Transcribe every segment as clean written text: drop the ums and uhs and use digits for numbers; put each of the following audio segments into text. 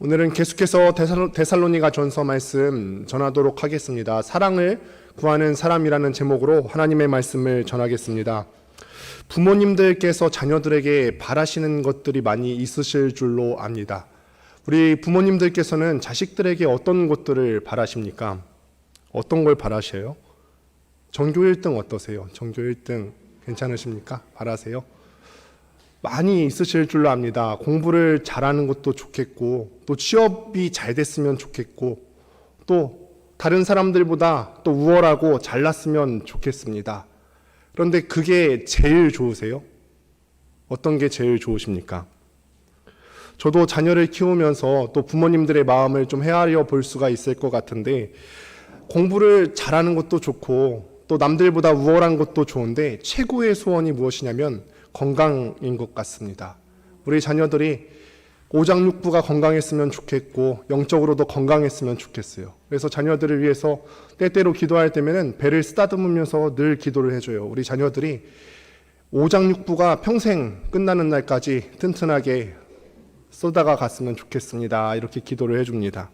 오늘은 계속해서 데살로니가 전서 말씀 전하도록 하겠습니다. 사랑을 구하는 사람이라는 제목으로 하나님의 말씀을 전하겠습니다. 부모님들께서 자녀들에게 바라시는 것들이 많이 있으실 줄로 압니다. 우리 부모님들께서는 자식들에게 어떤 것들을 바라십니까? 어떤 걸 바라셔요? 전교 1등 어떠세요? 전교 1등 괜찮으십니까? 바라세요? 많이 있으실 줄로 압니다. 공부를 잘하는 것도 좋겠고, 또 취업이 잘 됐으면 좋겠고, 또 다른 사람들보다 또 우월하고 잘났으면 좋겠습니다. 그런데 그게 제일 좋으세요? 어떤 게 제일 좋으십니까? 저도 자녀를 키우면서 또 부모님들의 마음을 좀 헤아려 볼 수가 있을 것 같은데, 공부를 잘하는 것도 좋고 또 남들보다 우월한 것도 좋은데 최고의 소원이 무엇이냐면 건강인 것 같습니다. 우리 자녀들이 오장육부가 건강했으면 좋겠고 영적으로도 건강했으면 좋겠어요. 그래서 자녀들을 위해서 때때로 기도할 때면은 배를 쓰다듬으면서 늘 기도를 해줘요. 우리 자녀들이 오장육부가 평생 끝나는 날까지 튼튼하게 쏘다가 갔으면 좋겠습니다. 이렇게 기도를 해줍니다.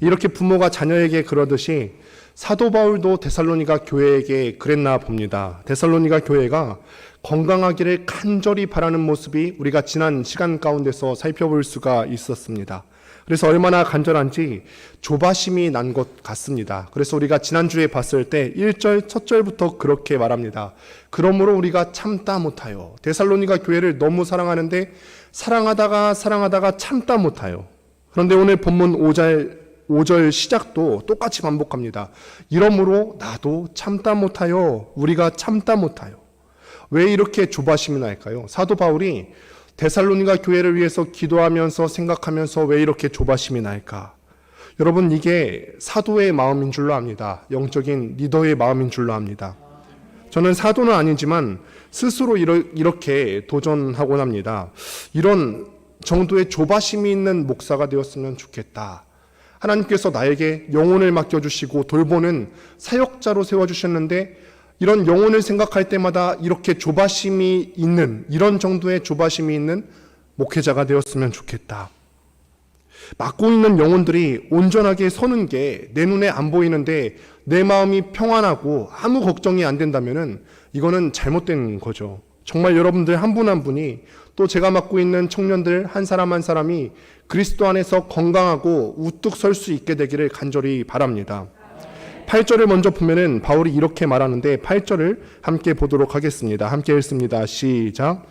이렇게 부모가 자녀에게 그러듯이 사도 바울도 데살로니가 교회에게 그랬나 봅니다. 데살로니가 교회가 건강하기를 간절히 바라는 모습이 우리가 지난 시간 가운데서 살펴볼 수가 있었습니다. 그래서 얼마나 간절한지 조바심이 난 것 같습니다. 그래서 우리가 지난주에 봤을 때 1절 첫 절부터 그렇게 말합니다. 그러므로 우리가 참다 못하여. 데살로니가 교회를 너무 사랑하는데 사랑하다가 참다 못하여. 그런데 오늘 본문 5절 시작도 똑같이 반복합니다. 이러므로 나도 참다 못하여. 우리가 참다 못하여. 왜 이렇게 조바심이 날까요? 사도 바울이 데살로니가 교회를 위해서 기도하면서 생각하면서 왜 이렇게 조바심이 날까? 여러분, 이게 사도의 마음인 줄로 압니다. 영적인 리더의 마음인 줄로 압니다. 저는 사도는 아니지만 스스로 이렇게 도전하곤 합니다. 이런 정도의 조바심이 있는 목사가 되었으면 좋겠다. 하나님께서 나에게 영혼을 맡겨주시고 돌보는 사역자로 세워주셨는데 이런 영혼을 생각할 때마다 이렇게 조바심이 있는, 이런 정도의 조바심이 있는 목회자가 되었으면 좋겠다. 맡고 있는 영혼들이 온전하게 서는 게 내 눈에 안 보이는데 내 마음이 평안하고 아무 걱정이 안 된다면은 이거는 잘못된 거죠. 정말 여러분들 한 분 한 분이 또 제가 맡고 있는 청년들 한 사람 한 사람이 그리스도 안에서 건강하고 우뚝 설 수 있게 되기를 간절히 바랍니다. 8절을 먼저 보면은 바울이 이렇게 말하는데 8절을 함께 보도록 하겠습니다. 함께 읽습니다. 시작.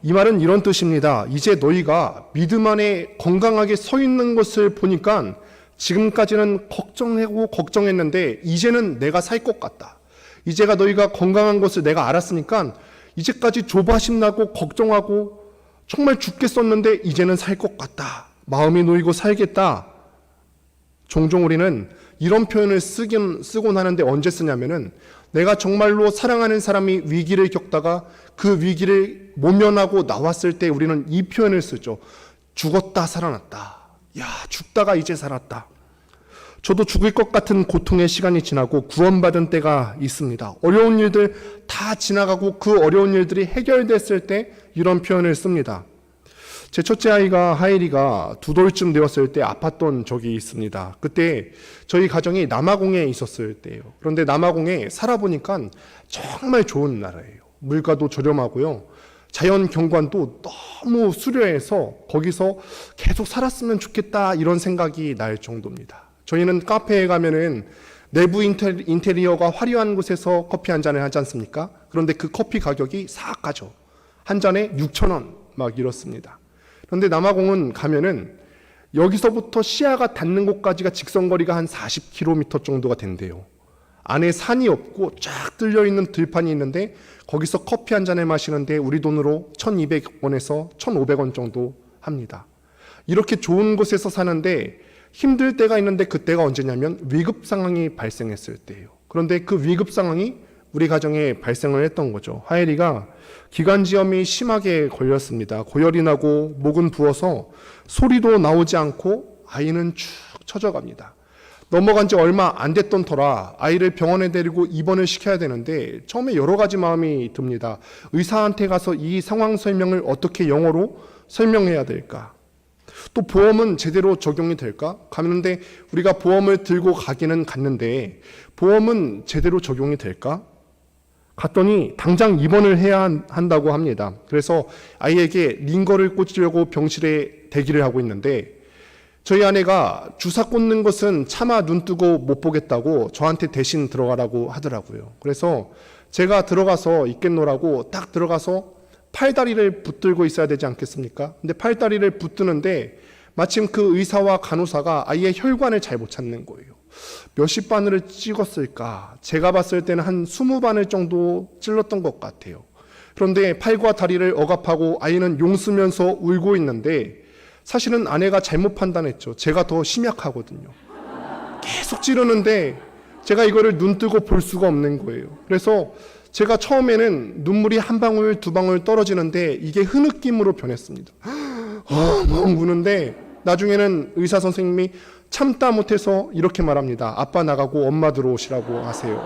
이 말은 이런 뜻입니다. 이제 너희가 믿음 안에 건강하게 서 있는 것을 보니까 지금까지는 걱정했는데 이제는 내가 살 것 같다. 이제가 너희가 건강한 것을 내가 알았으니까 이제까지 조바심 나고 걱정하고 정말 죽겠었는데 이제는 살 것 같다. 마음이 놓이고 살겠다. 종종 우리는 이런 표현을 쓰곤 하는데 언제 쓰냐면은 내가 정말로 사랑하는 사람이 위기를 겪다가 그 위기를 모면하고 나왔을 때 우리는 이 표현을 쓰죠. 죽었다 살아났다. 야, 죽다가 이제 살았다. 저도 죽을 것 같은 고통의 시간이 지나고 구원받은 때가 있습니다. 어려운 일들 다 지나가고 그 어려운 일들이 해결됐을 때 이런 표현을 씁니다. 제 첫째 아이가 하일이가 2돌쯤 되었을 때 아팠던 적이 있습니다. 그때 저희 가정이 남아공에 있었을 때예요. 그런데 남아공에 살아보니까 정말 좋은 나라예요. 물가도 저렴하고요. 자연 경관도 너무 수려해서 거기서 계속 살았으면 좋겠다 이런 생각이 날 정도입니다. 저희는 카페에 가면은 내부 인테리어가 화려한 곳에서 커피 한 잔을 하지 않습니까? 그런데 그 커피 가격이 사악하죠. 한 잔에 6,000원 막 이렇습니다. 그런데 남아공은 가면은 여기서부터 시야가 닿는 곳까지가 직선거리가 한 40km 정도가 된대요. 안에 산이 없고 쫙 뚫려있는 들판이 있는데 거기서 커피 한 잔을 마시는데 우리 돈으로 1,200원에서 1,500원 정도 합니다. 이렇게 좋은 곳에서 사는데 힘들 때가 있는데 그때가 언제냐면 위급 상황이 발생했을 때예요. 그런데 그 위급 상황이 우리 가정에 발생을 했던 거죠. 하엘이가 기관지염이 심하게 걸렸습니다. 고열이 나고 목은 부어서 소리도 나오지 않고 아이는 축 처져갑니다. 넘어간 지 얼마 안 됐던 터라 아이를 병원에 데리고 입원을 시켜야 되는데 처음에 여러 가지 마음이 듭니다. 의사한테 가서 이 상황 설명을 어떻게 영어로 설명해야 될까? 또 보험은 제대로 적용이 될까? 가는데 우리가 보험을 들고 가기는 갔는데 보험은 제대로 적용이 될까? 갔더니 당장 입원을 해야 한다고 합니다. 그래서 아이에게 링거를 꽂으려고 병실에 대기를 하고 있는데 저희 아내가 주사 꽂는 것은 차마 눈 뜨고 못 보겠다고 저한테 대신 들어가라고 하더라고요. 그래서 제가 들어가서 있겠노라고 딱 들어가서 팔다리를 붙들고 있어야 되지 않겠습니까? 근데 팔다리를 붙드는데 마침 그 의사와 간호사가 아이의 혈관을 잘 못 찾는 거예요. 몇십 바늘을 찍었을까? 제가 봤을 때는 한 20바늘 정도 찔렀던 것 같아요. 그런데 팔과 다리를 억압하고 아이는 용쓰면서 울고 있는데 사실은 아내가 잘못 판단했죠. 제가 더 심약하거든요. 계속 찌르는데 제가 이거를 눈 뜨고 볼 수가 없는 거예요. 그래서 제가 처음에는 눈물이 한 방울 두 방울 떨어지는데 이게 흐느낌으로 변했습니다. 막 우는데 나중에는 의사 선생님이 참다 못해서 이렇게 말합니다. 아빠 나가고 엄마 들어오시라고 하세요.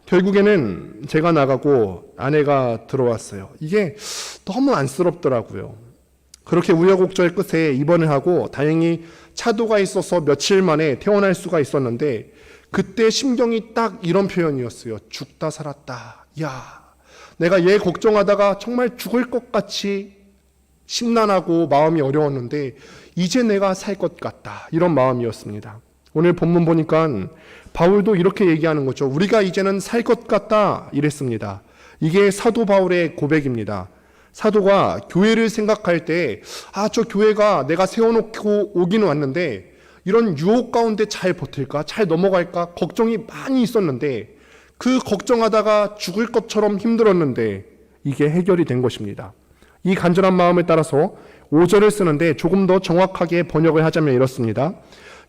결국에는 제가 나가고 아내가 들어왔어요. 이게 너무 안쓰럽더라고요. 그렇게 우여곡절 끝에 입원을 하고 다행히 차도가 있어서 며칠 만에 퇴원할 수가 있었는데 그때 심경이 딱 이런 표현이었어요. 죽다 살았다. 야, 내가 얘 걱정하다가 정말 죽을 것 같이 심란하고 마음이 어려웠는데 이제 내가 살 것 같다. 이런 마음이었습니다. 오늘 본문 보니까 바울도 이렇게 얘기하는 거죠. 우리가 이제는 살 것 같다 이랬습니다. 이게 사도 바울의 고백입니다. 사도가 교회를 생각할 때 저 교회가 내가 세워놓고 오기는 왔는데 이런 유혹 가운데 잘 버틸까? 잘 넘어갈까? 걱정이 많이 있었는데 그 걱정하다가 죽을 것처럼 힘들었는데 이게 해결이 된 것입니다. 이 간절한 마음을 따라서 5절을 쓰는데 조금 더 정확하게 번역을 하자면 이렇습니다.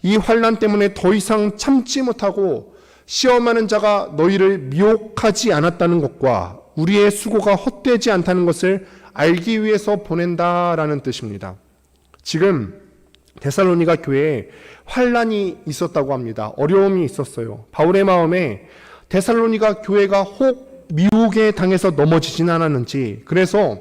이 환난 때문에 더 이상 참지 못하고 시험하는 자가 너희를 미혹하지 않았다는 것과 우리의 수고가 헛되지 않다는 것을 알기 위해서 보낸다라는 뜻입니다. 지금 데살로니가 교회에 환난이 있었다고 합니다. 어려움이 있었어요. 바울의 마음에 데살로니가 교회가 혹 미혹에 당해서 넘어지진 않았는지, 그래서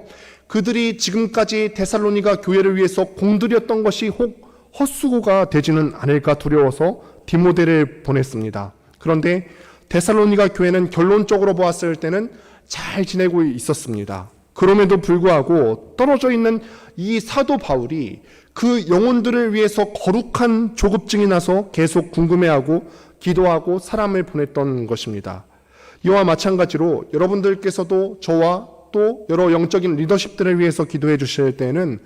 그들이 지금까지 데살로니가 교회를 위해서 공들였던 것이 혹 헛수고가 되지는 않을까 두려워서 디모데를 보냈습니다. 그런데 데살로니가 교회는 결론적으로 보았을 때는 잘 지내고 있었습니다. 그럼에도 불구하고 떨어져 있는 이 사도 바울이 그 영혼들을 위해서 거룩한 조급증이 나서 계속 궁금해하고 기도하고 사람을 보냈던 것입니다. 이와 마찬가지로 여러분들께서도 저와 또 여러 영적인 리더십들을 위해서 기도해 주실 때는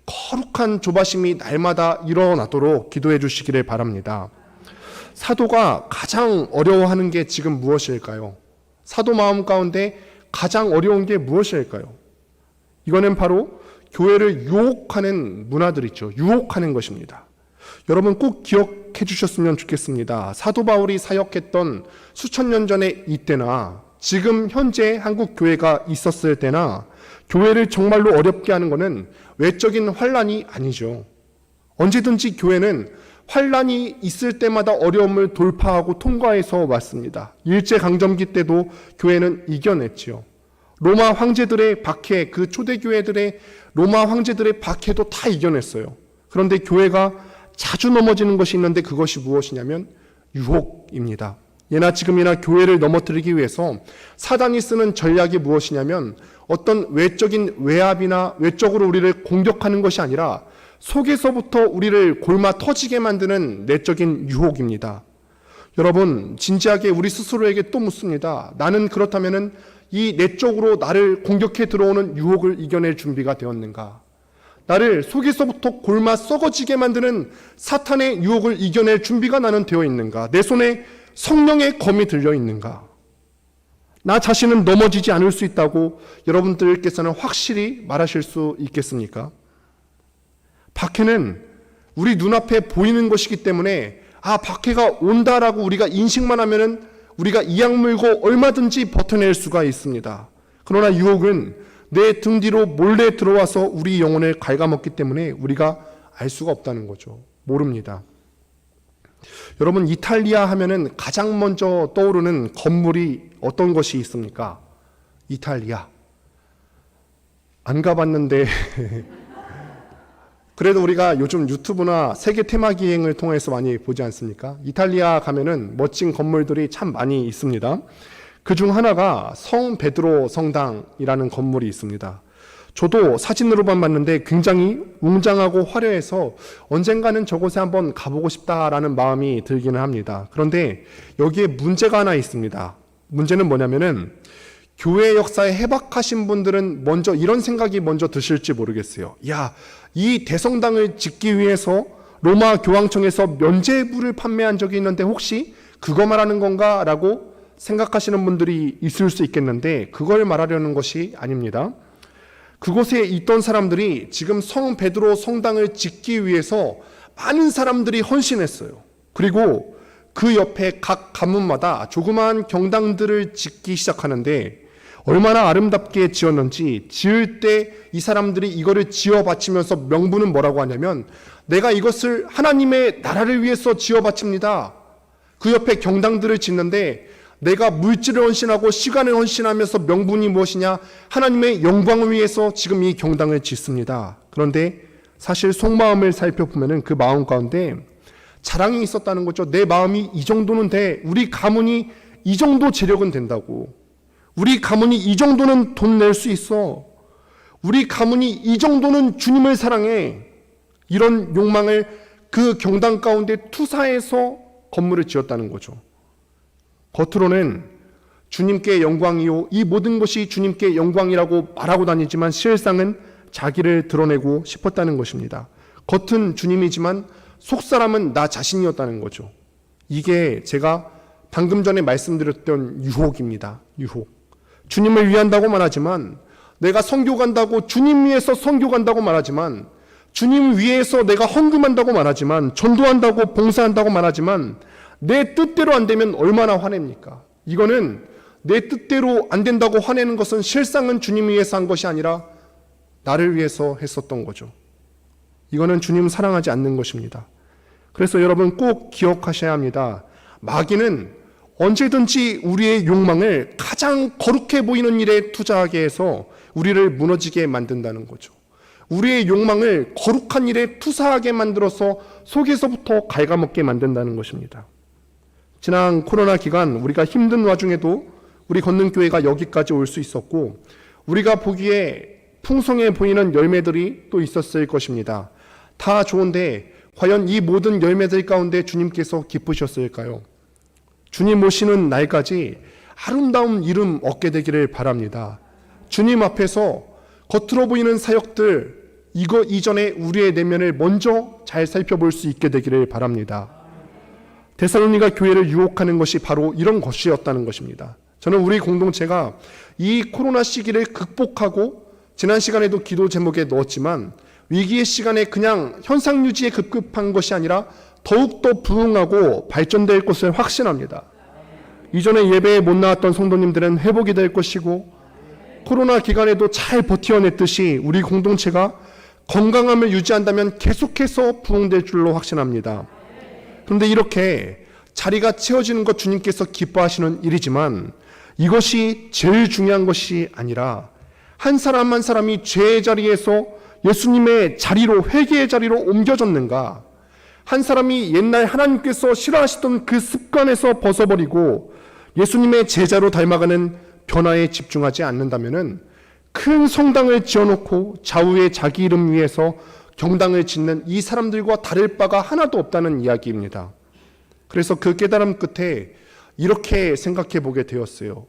거룩한 조바심이 날마다 일어나도록 기도해 주시기를 바랍니다. 사도가 가장 어려워하는 게 지금 무엇일까요? 사도 마음 가운데 가장 어려운 게 무엇일까요? 이거는 바로 교회를 유혹하는 문화들이죠. 유혹하는 것입니다. 여러분 꼭 기억해 주셨으면 좋겠습니다. 사도 바울이 사역했던 수천 년 전에 이때나 지금 현재 한국 교회가 있었을 때나 교회를 정말로 어렵게 하는 것은 외적인 환난이 아니죠. 언제든지 교회는 환난이 있을 때마다 어려움을 돌파하고 통과해서 왔습니다. 일제강점기 때도 교회는 이겨냈지요. 로마 황제들의 박해, 그 초대교회들의 로마 황제들의 박해도 다 이겨냈어요. 그런데 교회가 자주 넘어지는 것이 있는데 그것이 무엇이냐면 유혹입니다. 예나 지금이나 교회를 넘어뜨리기 위해서 사단이 쓰는 전략이 무엇이냐면 어떤 외적인 외압이나 외적으로 우리를 공격하는 것이 아니라 속에서부터 우리를 골마 터지게 만드는 내적인 유혹입니다. 여러분 진지하게 우리 스스로에게 또 묻습니다. 나는 그렇다면은 이 내적으로 나를 공격해 들어오는 유혹을 이겨낼 준비가 되었는가? 나를 속에서부터 골마 썩어지게 만드는 사탄의 유혹을 이겨낼 준비가 나는 되어 있는가? 내 손에 성령의 검이 들려 있는가? 나 자신은 넘어지지 않을 수 있다고 여러분들께서는 확실히 말하실 수 있겠습니까? 박해는 우리 눈앞에 보이는 것이기 때문에 박해가 온다라고 우리가 인식만 하면은 우리가 이악 물고 얼마든지 버텨낼 수가 있습니다. 그러나 유혹은 내 등 뒤로 몰래 들어와서 우리 영혼을 갉아먹기 때문에 우리가 알 수가 없다는 거죠. 모릅니다. 여러분, 이탈리아 하면은 가장 먼저 떠오르는 건물이 어떤 것이 있습니까? 이탈리아. 안 가봤는데 그래도 우리가 요즘 유튜브나 세계 테마 기행을 통해서 많이 보지 않습니까? 이탈리아 가면은 멋진 건물들이 참 많이 있습니다. 그중 하나가 성 베드로 성당이라는 건물이 있습니다. 저도 사진으로만 봤는데 굉장히 웅장하고 화려해서 언젠가는 저곳에 한번 가보고 싶다라는 마음이 들기는 합니다. 그런데 여기에 문제가 하나 있습니다. 문제는 뭐냐면은 교회 역사에 해박하신 분들은 먼저 이런 생각이 먼저 드실지 모르겠어요. 야, 이 대성당을 짓기 위해서 로마 교황청에서 면죄부를 판매한 적이 있는데 혹시 그거 말하는 건가? 라고 생각하시는 분들이 있을 수 있겠는데 그걸 말하려는 것이 아닙니다. 그곳에 있던 사람들이 지금 성 베드로 성당을 짓기 위해서 많은 사람들이 헌신했어요. 그리고 그 옆에 각 가문마다 조그마한 경당들을 짓기 시작하는데 얼마나 아름답게 지었는지 지을 때 이 사람들이 이거를 지어 바치면서 명분은 뭐라고 하냐면 내가 이것을 하나님의 나라를 위해서 지어 바칩니다. 그 옆에 경당들을 짓는데 내가 물질을 헌신하고 시간을 헌신하면서 명분이 무엇이냐? 하나님의 영광을 위해서 지금 이 경당을 짓습니다. 그런데 사실 속마음을 살펴보면 그 마음 가운데 자랑이 있었다는 거죠. 내 마음이 이 정도는 돼. 우리 가문이 이 정도 재력은 된다고. 우리 가문이 이 정도는 돈 낼 수 있어. 우리 가문이 이 정도는 주님을 사랑해. 이런 욕망을 그 경당 가운데 투사해서 건물을 지었다는 거죠. 겉으로는 주님께 영광이요, 이 모든 것이 주님께 영광이라고 말하고 다니지만 실상은 자기를 드러내고 싶었다는 것입니다. 겉은 주님이지만 속사람은 나 자신이었다는 거죠. 이게 제가 방금 전에 말씀드렸던 유혹입니다. 유혹. 주님을 위한다고 말하지만, 내가 선교 간다고 주님 위해서 선교 간다고 말하지만, 주님 위해서 내가 헌금한다고 말하지만, 전도한다고 봉사한다고 말하지만 내 뜻대로 안 되면 얼마나 화냅니까? 이거는 내 뜻대로 안 된다고 화내는 것은 실상은 주님 위해서 한 것이 아니라 나를 위해서 했었던 거죠. 이거는 주님 사랑하지 않는 것입니다. 그래서 여러분 꼭 기억하셔야 합니다. 마귀는 언제든지 우리의 욕망을 가장 거룩해 보이는 일에 투자하게 해서 우리를 무너지게 만든다는 거죠. 우리의 욕망을 거룩한 일에 투사하게 만들어서 속에서부터 갉아먹게 만든다는 것입니다. 지난 코로나 기간 우리가 힘든 와중에도 우리 걷는교회가 여기까지 올 수 있었고 우리가 보기에 풍성해 보이는 열매들이 또 있었을 것입니다. 다 좋은데 과연 이 모든 열매들 가운데 주님께서 기쁘셨을까요? 주님 오시는 날까지 아름다운 이름 얻게 되기를 바랍니다. 주님 앞에서 겉으로 보이는 사역들 이거 이전에 우리의 내면을 먼저 잘 살펴볼 수 있게 되기를 바랍니다. 데살로니가 교회를 유혹하는 것이 바로 이런 것이었다는 것입니다. 저는 우리 공동체가 이 코로나 시기를 극복하고 지난 시간에도 기도 제목에 넣었지만 위기의 시간에 그냥 현상 유지에 급급한 것이 아니라 더욱더 부흥하고 발전될 것을 확신합니다. 이전에 예배에 못 나왔던 성도님들은 회복이 될 것이고 코로나 기간에도 잘 버텨냈듯이 우리 공동체가 건강함을 유지한다면 계속해서 부흥될 줄로 확신합니다. 그런데 이렇게 자리가 채워지는 것 주님께서 기뻐하시는 일이지만 이것이 제일 중요한 것이 아니라 한 사람 한 사람이 죄의 자리에서 예수님의 자리로 회개의 자리로 옮겨졌는가, 한 사람이 옛날 하나님께서 싫어하시던 그 습관에서 벗어버리고 예수님의 제자로 닮아가는 변화에 집중하지 않는다면은 큰 성당을 지어놓고 좌우에 자기 이름 위해서 경당을 짓는 이 사람들과 다를 바가 하나도 없다는 이야기입니다. 그래서 그 깨달음 끝에 이렇게 생각해 보게 되었어요.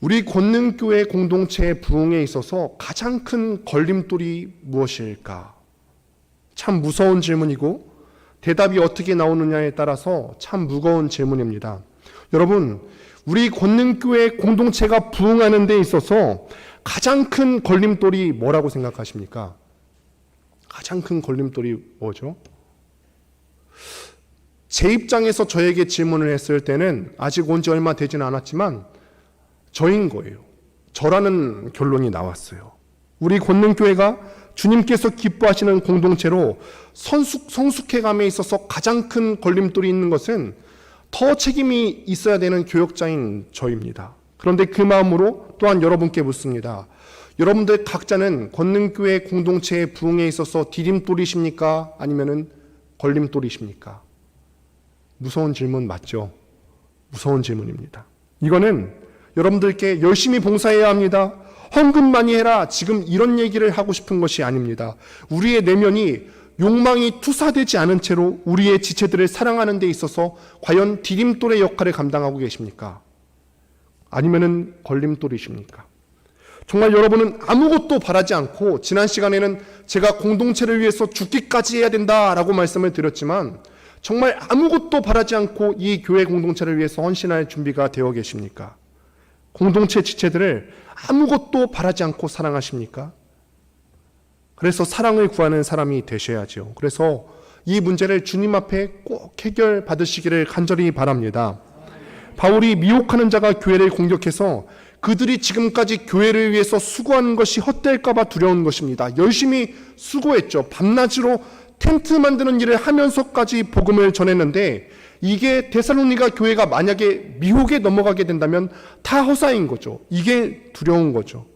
우리 권능교회 공동체의 부흥에 있어서 가장 큰 걸림돌이 무엇일까? 참 무서운 질문이고 대답이 어떻게 나오느냐에 따라서 참 무거운 질문입니다. 여러분, 우리 권능교회 공동체가 부흥하는 데 있어서 가장 큰 걸림돌이 뭐라고 생각하십니까? 가장 큰 걸림돌이 뭐죠? 제 입장에서 저에게 질문을 했을 때는 아직 온 지 얼마 되지는 않았지만 저인 거예요. 저라는 결론이 나왔어요. 우리 권능교회가 주님께서 기뻐하시는 공동체로 성숙해감에 있어서 가장 큰 걸림돌이 있는 것은 더 책임이 있어야 되는 교역자인 저입니다. 그런데 그 마음으로 또한 여러분께 묻습니다. 여러분들 각자는 권능교회 공동체의 부흥에 있어서 디딤돌이십니까? 아니면은 걸림돌이십니까? 무서운 질문 맞죠? 무서운 질문입니다. 이거는 여러분들께 열심히 봉사해야 합니다. 헌금 많이 해라. 지금 이런 얘기를 하고 싶은 것이 아닙니다. 우리의 내면이 욕망이 투사되지 않은 채로 우리의 지체들을 사랑하는 데 있어서 과연 디딤돌의 역할을 감당하고 계십니까? 아니면은 걸림돌이십니까? 정말 여러분은 아무것도 바라지 않고, 지난 시간에는 제가 공동체를 위해서 죽기까지 해야 된다라고 말씀을 드렸지만 정말 아무것도 바라지 않고 이 교회 공동체를 위해서 헌신할 준비가 되어 계십니까? 공동체 지체들을 아무것도 바라지 않고 사랑하십니까? 그래서 사랑을 구하는 사람이 되셔야죠. 그래서 이 문제를 주님 앞에 꼭 해결받으시기를 간절히 바랍니다. 바울이 미혹하는 자가 교회를 공격해서 그들이 지금까지 교회를 위해서 수고한 것이 헛될까봐 두려운 것입니다. 열심히 수고했죠. 밤낮으로 텐트 만드는 일을 하면서까지 복음을 전했는데, 이게 데살로니가 교회가 만약에 미혹에 넘어가게 된다면 다 허사인 거죠. 이게 두려운 거죠.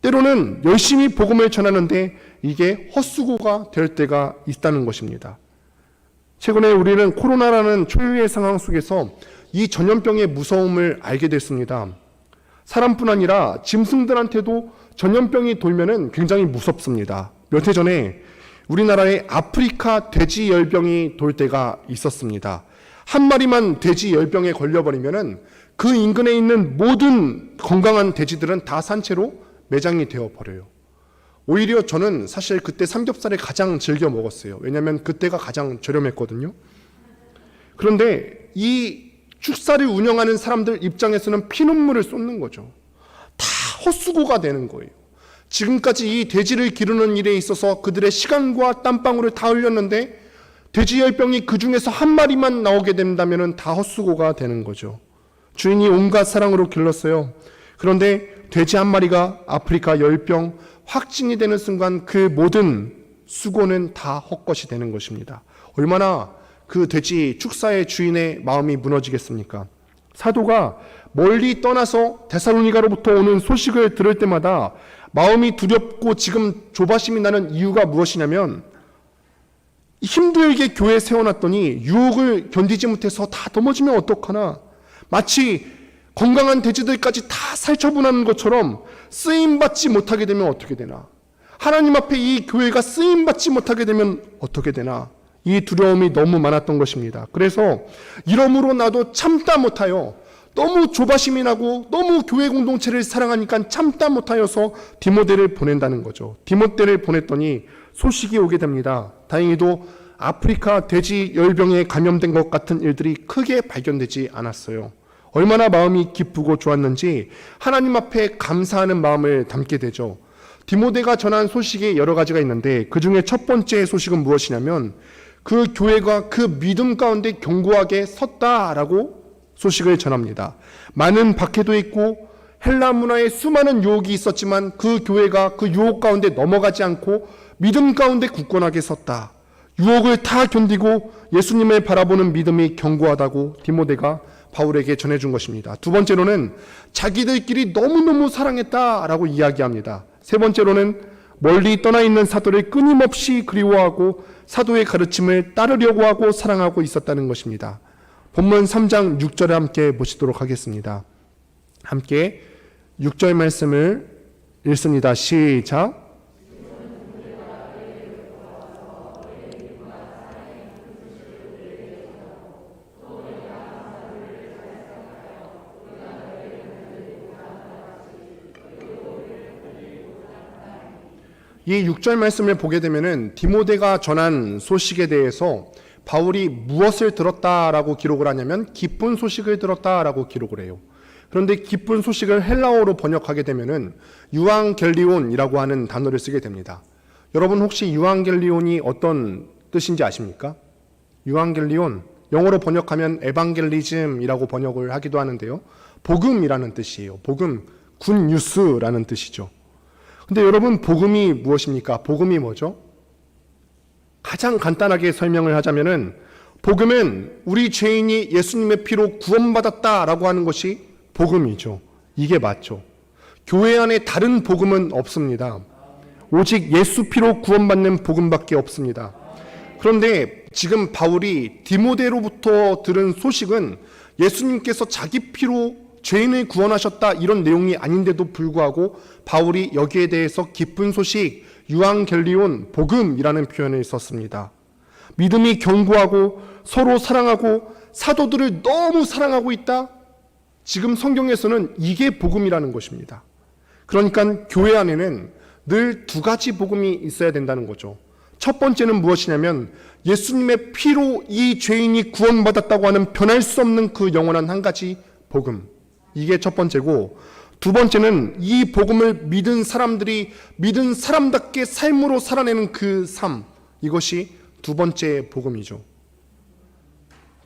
때로는 열심히 복음을 전하는데 이게 헛수고가 될 때가 있다는 것입니다. 최근에 우리는 코로나라는 초유의 상황 속에서 이 전염병의 무서움을 알게 됐습니다. 사람뿐 아니라 짐승들한테도 전염병이 돌면은 굉장히 무섭습니다. 몇 해 전에 우리나라에 아프리카 돼지 열병이 돌 때가 있었습니다. 한 마리만 돼지 열병에 걸려버리면은 그 인근에 있는 모든 건강한 돼지들은 다 산채로 매장이 되어버려요. 오히려 저는 사실 그때 삼겹살을 가장 즐겨 먹었어요. 왜냐하면 그때가 가장 저렴했거든요. 그런데 이 축사를 운영하는 사람들 입장에서는 피눈물을 쏟는 거죠. 다 헛수고가 되는 거예요. 지금까지 이 돼지를 기르는 일에 있어서 그들의 시간과 땀방울을 다 흘렸는데 돼지 열병이 그 중에서 한 마리만 나오게 된다면 다 헛수고가 되는 거죠. 주인이 온갖 사랑으로 길렀어요. 그런데 돼지 한 마리가 아프리카 열병 확진이 되는 순간 그 모든 수고는 다 헛것이 되는 것입니다. 얼마나 그 돼지 축사의 주인의 마음이 무너지겠습니까? 사도가 멀리 떠나서 데살로니가로부터 오는 소식을 들을 때마다 마음이 두렵고 지금 조바심이 나는 이유가 무엇이냐면, 힘들게 교회 세워놨더니 유혹을 견디지 못해서 다 넘어지면 어떡하나, 마치 건강한 돼지들까지 다 살처분하는 것처럼 쓰임받지 못하게 되면 어떻게 되나, 하나님 앞에 이 교회가 쓰임받지 못하게 되면 어떻게 되나, 이 두려움이 너무 많았던 것입니다. 그래서 이러므로 나도 참다 못하여, 너무 조바심이 나고 너무 교회 공동체를 사랑하니까 참다 못하여서 디모데를 보낸다는 거죠. 디모데를 보냈더니 소식이 오게 됩니다. 다행히도 아프리카 돼지 열병에 감염된 것 같은 일들이 크게 발견되지 않았어요. 얼마나 마음이 기쁘고 좋았는지 하나님 앞에 감사하는 마음을 담게 되죠. 디모데가 전한 소식이 여러 가지가 있는데 그 중에 첫 번째 소식은 무엇이냐면, 그 교회가 그 믿음 가운데 견고하게 섰다라고 소식을 전합니다. 많은 박해도 있고 헬라 문화에 수많은 유혹이 있었지만 그 교회가 그 유혹 가운데 넘어가지 않고 믿음 가운데 굳건하게 섰다. 유혹을 다 견디고 예수님을 바라보는 믿음이 견고하다고 디모데가 바울에게 전해준 것입니다. 두 번째로는 자기들끼리 너무너무 사랑했다라고 이야기합니다. 세 번째로는 멀리 떠나 있는 사도를 끊임없이 그리워하고 사도의 가르침을 따르려고 하고 사랑하고 있었다는 것입니다. 본문 3장 6절에 함께 보시도록 하겠습니다. 함께 6절 말씀을 읽습니다. 시작. 이 6절 말씀을 보게 되면은 디모데가 전한 소식에 대해서 바울이 무엇을 들었다라고 기록을 하냐면 기쁜 소식을 들었다라고 기록을 해요. 그런데 기쁜 소식을 헬라어로 번역하게 되면은 유앙겔리온이라고 하는 단어를 쓰게 됩니다. 여러분 혹시 유앙겔리온이 어떤 뜻인지 아십니까? 유앙겔리온, 영어로 번역하면 에반겔리즘이라고 번역을 하기도 하는데요. 복음이라는 뜻이에요. 복음, 굿뉴스라는 뜻이죠. 근데 여러분, 복음이 무엇입니까? 복음이 뭐죠? 가장 간단하게 설명을 하자면은 복음은 우리 죄인이 예수님의 피로 구원받았다라고 하는 것이 복음이죠. 이게 맞죠. 교회 안에 다른 복음은 없습니다. 오직 예수 피로 구원받는 복음밖에 없습니다. 그런데 지금 바울이 디모데로부터 들은 소식은 예수님께서 자기 피로 죄인을 구원하셨다 이런 내용이 아닌데도 불구하고 바울이 여기에 대해서 기쁜 소식, 유앙겔리온, 복음이라는 표현을 썼습니다. 믿음이 견고하고 서로 사랑하고 사도들을 너무 사랑하고 있다. 지금 성경에서는 이게 복음이라는 것입니다. 그러니까 교회 안에는 늘 두 가지 복음이 있어야 된다는 거죠. 첫 번째는 무엇이냐면 예수님의 피로 이 죄인이 구원받았다고 하는 변할 수 없는 그 영원한 한 가지 복음. 이게 첫 번째고, 두 번째는 이 복음을 믿은 사람들이 믿은 사람답게 삶으로 살아내는 그 삶. 이것이 두 번째 복음이죠.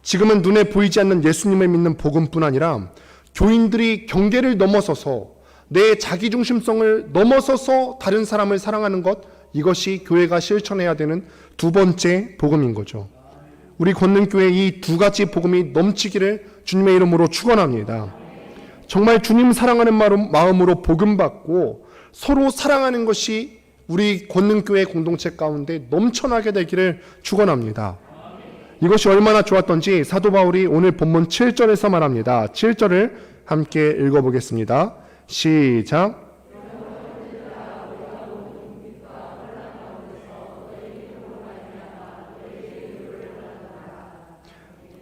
지금은 눈에 보이지 않는 예수님을 믿는 복음뿐 아니라 교인들이 경계를 넘어서서 내 자기중심성을 넘어서서 다른 사람을 사랑하는 것, 이것이 교회가 실천해야 되는 두 번째 복음인 거죠. 우리 권능교회 이 두 가지 복음이 넘치기를 주님의 이름으로 축원합니다. 정말 주님 사랑하는 마음으로 복음받고 서로 사랑하는 것이 우리 권능교회 공동체 가운데 넘쳐나게 되기를 축원합니다. 이것이 얼마나 좋았던지 사도 바울이 오늘 본문 7절에서 말합니다. 7절을 함께 읽어보겠습니다. 시작.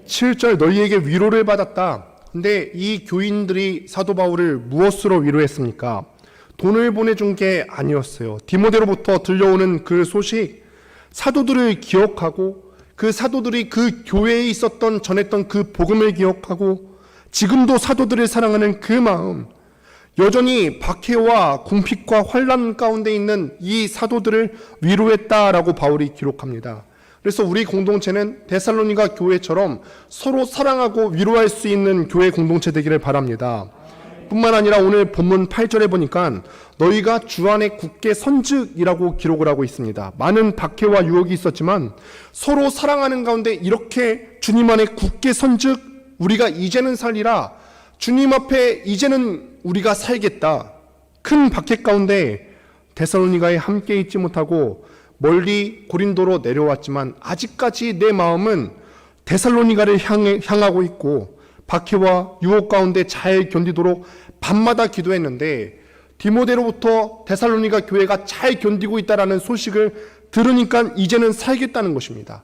7절, 너희에게 위로를 받았다. 근데 이 교인들이 사도 바울을 무엇으로 위로했습니까? 돈을 보내준 게 아니었어요. 디모데로부터 들려오는 그 소식, 사도들을 기억하고 그 사도들이 그 교회에 있었던 전했던 그 복음을 기억하고 지금도 사도들을 사랑하는 그 마음, 여전히 박해와 궁핍과 환난 가운데 있는 이 사도들을 위로했다라고 바울이 기록합니다. 그래서 우리 공동체는 데살로니가 교회처럼 서로 사랑하고 위로할 수 있는 교회 공동체 되기를 바랍니다. 뿐만 아니라 오늘 본문 8절에 보니까 너희가 주 안에 굳게 선즉이라고 기록을 하고 있습니다. 많은 박해와 유혹이 있었지만 서로 사랑하는 가운데 이렇게 주님 안에 굳게 선즉, 우리가 이제는 살리라, 주님 앞에 이제는 우리가 살겠다. 큰 박해 가운데 데살로니가에 함께 있지 못하고 멀리 고린도로 내려왔지만 아직까지 내 마음은 데살로니가를 향하고 있고 박해와 유혹 가운데 잘 견디도록 밤마다 기도했는데 디모데로부터 데살로니가 교회가 잘 견디고 있다라는 소식을 들으니까 이제는 살겠다는 것입니다.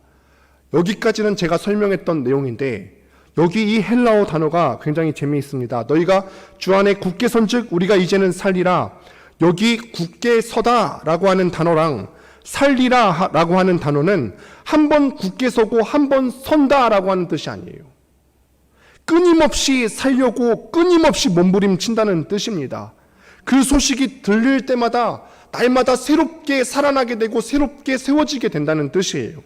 여기까지는 제가 설명했던 내용인데 여기 이 헬라어 단어가 굉장히 재미있습니다. 너희가 주 안에 굳게 선즉 우리가 이제는 살리라. 여기 굳게 서다라고 하는 단어랑 살리라라고 하는 단어는 한 번 굳게 서고 한 번 선다라고 하는 뜻이 아니에요. 끊임없이 살려고 끊임없이 몸부림친다는 뜻입니다. 그 소식이 들릴 때마다 날마다 새롭게 살아나게 되고 새롭게 세워지게 된다는 뜻이에요.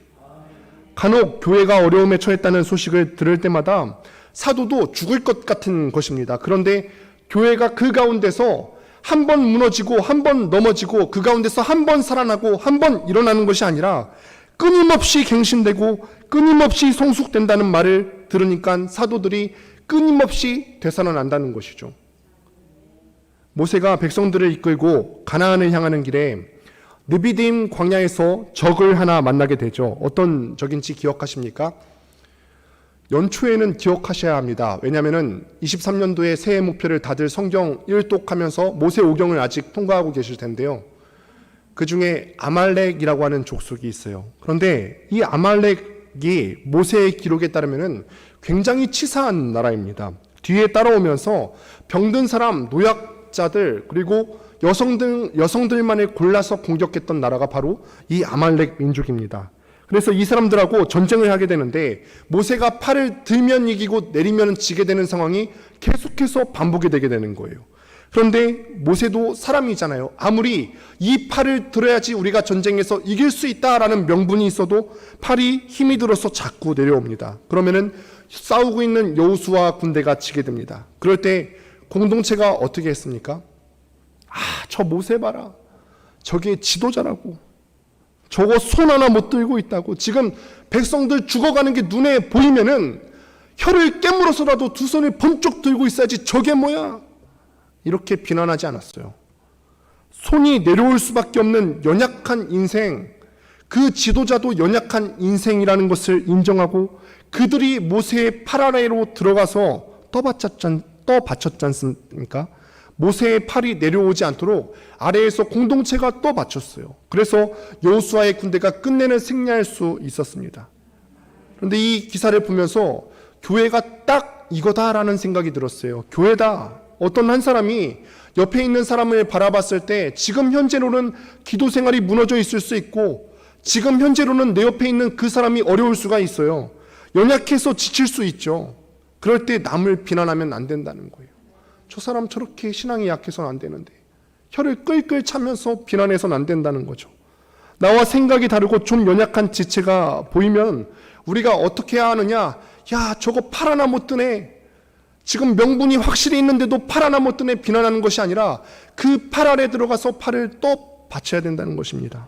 간혹 교회가 어려움에 처했다는 소식을 들을 때마다 사도도 죽을 것 같은 것입니다. 그런데 교회가 그 가운데서 한 번 무너지고 한 번 넘어지고 그 가운데서 한 번 살아나고 한 번 일어나는 것이 아니라 끊임없이 갱신되고 끊임없이 성숙된다는 말을 들으니까 사도들이 끊임없이 되살아난다는 것이죠. 모세가 백성들을 이끌고 가나안을 향하는 길에 느비딤 광야에서 적을 하나 만나게 되죠. 어떤 적인지 기억하십니까? 연초에는 기억하셔야 합니다. 왜냐하면 23년도에 새해 목표를 다들 성경 일독하면서 모세 오경을 아직 통과하고 계실 텐데요. 그 중에 아말렉이라고 하는 족속이 있어요. 그런데 이 아말렉이 모세의 기록에 따르면 굉장히 치사한 나라입니다. 뒤에 따라오면서 병든 사람, 노약자들, 그리고 여성들만을 골라서 공격했던 나라가 바로 이 아말렉 민족입니다. 그래서 이 사람들하고 전쟁을 하게 되는데 모세가 팔을 들면 이기고 내리면 지게 되는 상황이 계속해서 반복이 되게 되는 거예요. 그런데 모세도 사람이잖아요. 아무리 이 팔을 들어야지 우리가 전쟁에서 이길 수 있다라는 명분이 있어도 팔이 힘이 들어서 자꾸 내려옵니다. 그러면은 싸우고 있는 여호수아 군대가 지게 됩니다. 그럴 때 공동체가 어떻게 했습니까? 저 모세 봐라. 저게 지도자라고. 저거 손 하나 못 들고 있다고. 지금 백성들 죽어가는 게 눈에 보이면은 혀를 깨물어서라도 두 손을 번쩍 들고 있어야지 저게 뭐야? 이렇게 비난하지 않았어요. 손이 내려올 수밖에 없는 연약한 인생, 그 지도자도 연약한 인생이라는 것을 인정하고 그들이 모세의 팔 아래로 들어가서 떠받쳤지 않습니까? 모세의 팔이 내려오지 않도록 아래에서 공동체가 떠받쳤어요. 그래서 여호수아의 군대가 끝내는 승리할 수 있었습니다. 그런데 이 기사를 보면서 교회가 딱 이거다라는 생각이 들었어요. 교회다. 어떤 한 사람이 옆에 있는 사람을 바라봤을 때 지금 현재로는 기도 생활이 무너져 있을 수 있고 지금 현재로는 내 옆에 있는 그 사람이 어려울 수가 있어요. 연약해서 지칠 수 있죠. 그럴 때 남을 비난하면 안 된다는 거예요. 저 사람 저렇게 신앙이 약해서는 안 되는데 혀를 끌끌 차면서 비난해서는 안 된다는 거죠. 나와 생각이 다르고 좀 연약한 지체가 보이면 우리가 어떻게 해야 하느냐? 야, 저거 팔 하나 못 드네. 지금 명분이 확실히 있는데도 팔 하나 못 드네 비난하는 것이 아니라 그 팔 아래 들어가서 팔을 또 받쳐야 된다는 것입니다.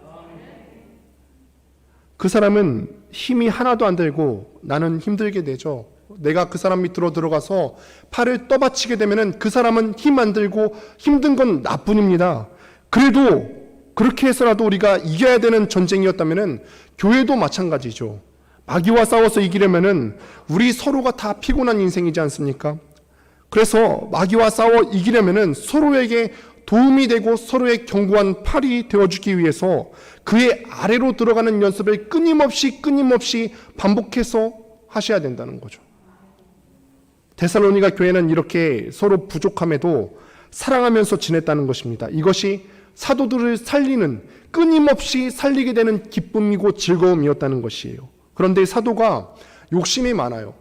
그 사람은 힘이 하나도 안 들고 나는 힘들게 되죠. 내가 그 사람 밑으로 들어가서 팔을 떠받치게 되면은 그 사람은 힘 안 들고 힘든 건 나뿐입니다. 그래도 그렇게 해서라도 우리가 이겨야 되는 전쟁이었다면은 교회도 마찬가지죠. 마귀와 싸워서 이기려면은 우리 서로가 다 피곤한 인생이지 않습니까? 그래서 마귀와 싸워 이기려면은 서로에게 도움이 되고 서로의 견고한 팔이 되어주기 위해서 그의 아래로 들어가는 연습을 끊임없이 반복해서 하셔야 된다는 거죠. 데살로니가 교회는 이렇게 서로 부족함에도 사랑하면서 지냈다는 것입니다. 이것이 사도들을 살리는, 끊임없이 살리게 되는 기쁨이고 즐거움이었다는 것이에요. 그런데 사도가 욕심이 많아요.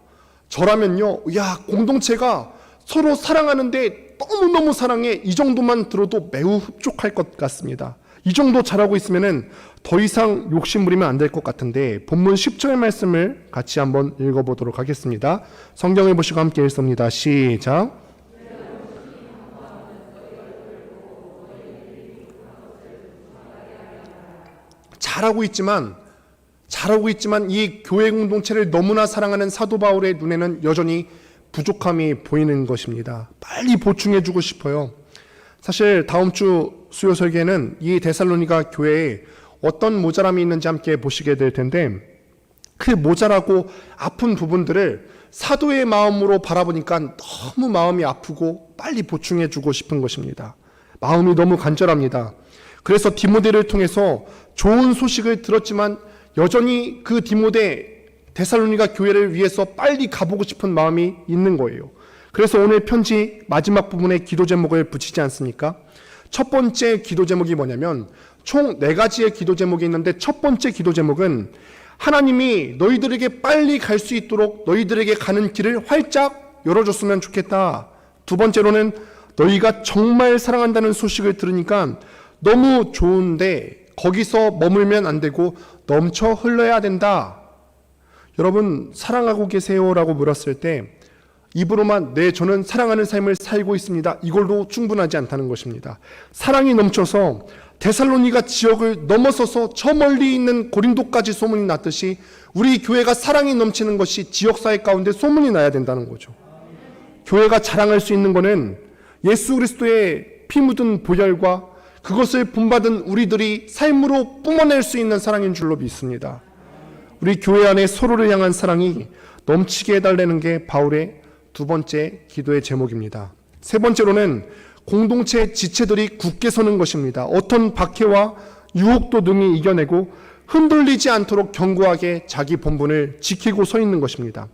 저라면요, 야, 공동체가 서로 사랑하는데 너무너무 사랑해. 이 정도만 들어도 매우 흡족할 것 같습니다. 이 정도 잘하고 있으면은 더 이상 욕심 부리면 안 될 것 같은데 본문 10절 말씀을 같이 한번 읽어보도록 하겠습니다. 성경을 보시고 함께 읽습니다. 시작. 잘하고 있지만 이 교회 공동체를 너무나 사랑하는 사도 바울의 눈에는 여전히 부족함이 보이는 것입니다. 빨리 보충해주고 싶어요. 사실 다음 주 수요 설계는 이 데살로니가 교회에 어떤 모자람이 있는지 함께 보시게 될 텐데 그 모자라고 아픈 부분들을 사도의 마음으로 바라보니까 너무 마음이 아프고 빨리 보충해주고 싶은 것입니다. 마음이 너무 간절합니다. 그래서 디모데를 통해서 좋은 소식을 들었지만 여전히 그 데살로니가 교회를 위해서 빨리 가보고 싶은 마음이 있는 거예요. 그래서 오늘 편지 마지막 부분에 기도 제목을 붙이지 않습니까? 첫 번째 기도 제목이 뭐냐면 총 4가지의 기도 제목이 있는데 첫 번째 기도 제목은 하나님이 너희들에게 빨리 갈 수 있도록 너희들에게 가는 길을 활짝 열어줬으면 좋겠다. 두 번째로는 너희가 정말 사랑한다는 소식을 들으니까 너무 좋은데 거기서 머물면 안 되고 넘쳐 흘러야 된다. 여러분 사랑하고 계세요라고 물었을 때 입으로만 네 저는 사랑하는 삶을 살고 있습니다. 이걸로 충분하지 않다는 것입니다. 사랑이 넘쳐서 데살로니가 지역을 넘어서서 저 멀리 있는 고린도까지 소문이 났듯이 우리 교회가 사랑이 넘치는 것이 지역사회 가운데 소문이 나야 된다는 거죠. 교회가 자랑할 수 있는 것은 예수 그리스도의 피 묻은 보혈과 그것을 본받은 우리들이 삶으로 뿜어낼 수 있는 사랑인 줄로 믿습니다. 우리 교회 안에 서로를 향한 사랑이 넘치게 해달라는 게 바울의 두 번째 기도의 제목입니다. 세 번째로는 공동체 지체들이 굳게 서는 것입니다. 어떤 박해와 유혹도 능히 이겨내고 흔들리지 않도록 견고하게 자기 본분을 지키고 서 있는 것입니다.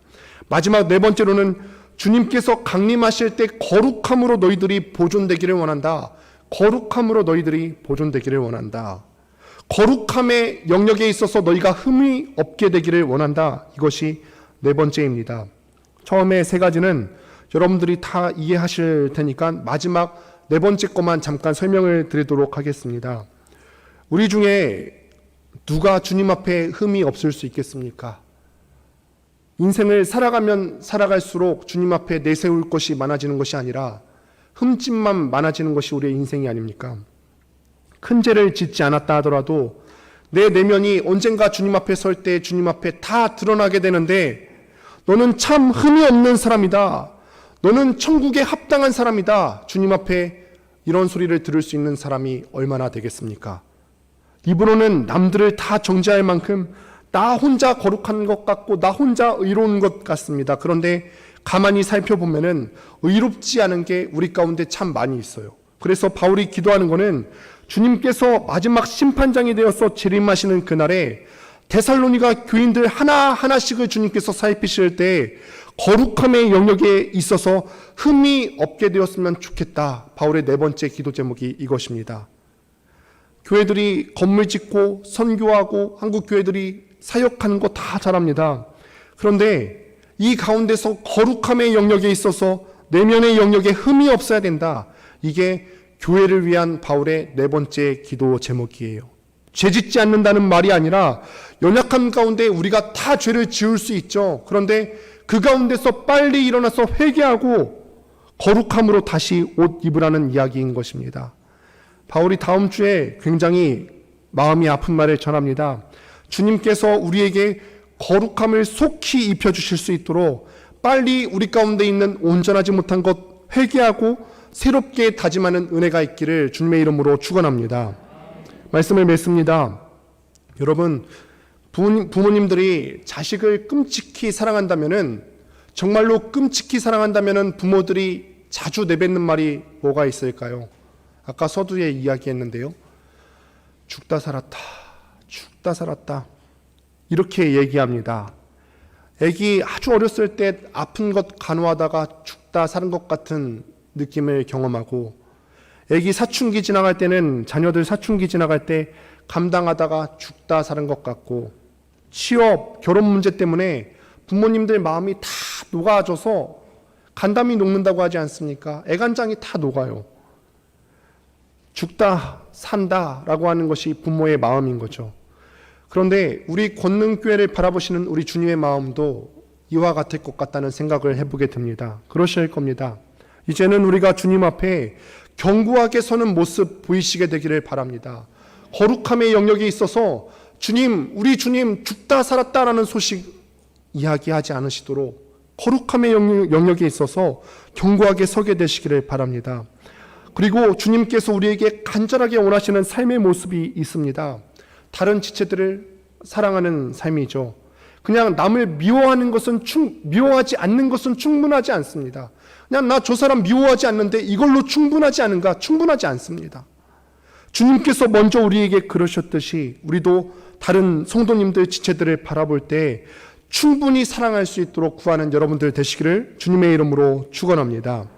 마지막 네 번째로는 주님께서 강림하실 때 거룩함으로 너희들이 보존되기를 원한다. 거룩함으로 너희들이 보존되기를 원한다. 거룩함의 영역에 있어서 너희가 흠이 없게 되기를 원한다. 이것이 네 번째입니다. 처음에 세 가지는 여러분들이 다 이해하실 테니까 마지막 네 번째 것만 잠깐 설명을 드리도록 하겠습니다. 우리 중에 누가 주님 앞에 흠이 없을 수 있겠습니까? 인생을 살아가면 살아갈수록 주님 앞에 내세울 것이 많아지는 것이 아니라 흠집만 많아지는 것이 우리의 인생이 아닙니까? 큰 죄를 짓지 않았다 하더라도 내 내면이 언젠가 주님 앞에 설 때 주님 앞에 다 드러나게 되는데 너는 참 흠이 없는 사람이다. 너는 천국에 합당한 사람이다. 주님 앞에 이런 소리를 들을 수 있는 사람이 얼마나 되겠습니까? 입으로는 남들을 다 정죄할 만큼 나 혼자 거룩한 것 같고 나 혼자 의로운 것 같습니다. 그런데 가만히 살펴보면은 의롭지 않은 게 우리 가운데 참 많이 있어요. 그래서 바울이 기도하는 것은 주님께서 마지막 심판장이 되어서 재림하시는 그날에 데살로니가 교인들 하나하나씩을 주님께서 살피실 때 거룩함의 영역에 있어서 흠이 없게 되었으면 좋겠다. 바울의 네 번째 기도 제목이 이것입니다. 교회들이 건물 짓고 선교하고 한국 교회들이 사역하는 거 다 잘합니다. 그런데 이 가운데서 거룩함의 영역에 있어서 내면의 영역에 흠이 없어야 된다. 이게 교회를 위한 바울의 네 번째 기도 제목이에요. 죄짓지 않는다는 말이 아니라 연약함 가운데 우리가 다 죄를 지을 수 있죠. 그런데 그 가운데서 빨리 일어나서 회개하고 거룩함으로 다시 옷 입으라는 이야기인 것입니다. 바울이 다음 주에 굉장히 마음이 아픈 말을 전합니다. 주님께서 우리에게 거룩함을 속히 입혀주실 수 있도록 빨리 우리 가운데 있는 온전하지 못한 것 회개하고 새롭게 다짐하는 은혜가 있기를 주님의 이름으로 축원합니다. 말씀을 맺습니다. 여러분, 부모님들이 자식을 끔찍히 사랑한다면은, 정말로 끔찍히 사랑한다면은 부모들이 자주 내뱉는 말이 뭐가 있을까요? 아까 서두에 이야기했는데요. 죽다 살았다. 죽다 살았다. 이렇게 얘기합니다. 애기 아주 어렸을 때 아픈 것 간호하다가 죽다 사는 것 같은 느낌을 경험하고, 애기 사춘기 지나갈 때는 자녀들 사춘기 지나갈 때 감당하다가 죽다 사는 것 같고, 취업, 결혼 문제 때문에 부모님들 마음이 다 녹아져서 간담이 녹는다고 하지 않습니까? 애간장이 다 녹아요. 죽다 산다라고 하는 것이 부모의 마음인 거죠. 그런데 우리 권능교회를 바라보시는 우리 주님의 마음도 이와 같을 것 같다는 생각을 해보게 됩니다. 그러실 겁니다. 이제는 우리가 주님 앞에 견고하게 서는 모습 보이시게 되기를 바랍니다. 거룩함의 영역에 있어서 주님, 우리 주님 죽다 살았다라는 소식 이야기하지 않으시도록 거룩함의 영역에 있어서 견고하게 서게 되시기를 바랍니다. 그리고 주님께서 우리에게 간절하게 원하시는 삶의 모습이 있습니다. 다른 지체들을 사랑하는 삶이죠. 그냥 남을 미워하지 않는 것은 충분하지 않습니다. 그냥 나 저 사람 미워하지 않는데 이걸로 충분하지 않은가? 충분하지 않습니다. 주님께서 먼저 우리에게 그러셨듯이 우리도 다른 성도님들, 지체들을 바라볼 때 충분히 사랑할 수 있도록 구하는 여러분들 되시기를 주님의 이름으로 축원합니다.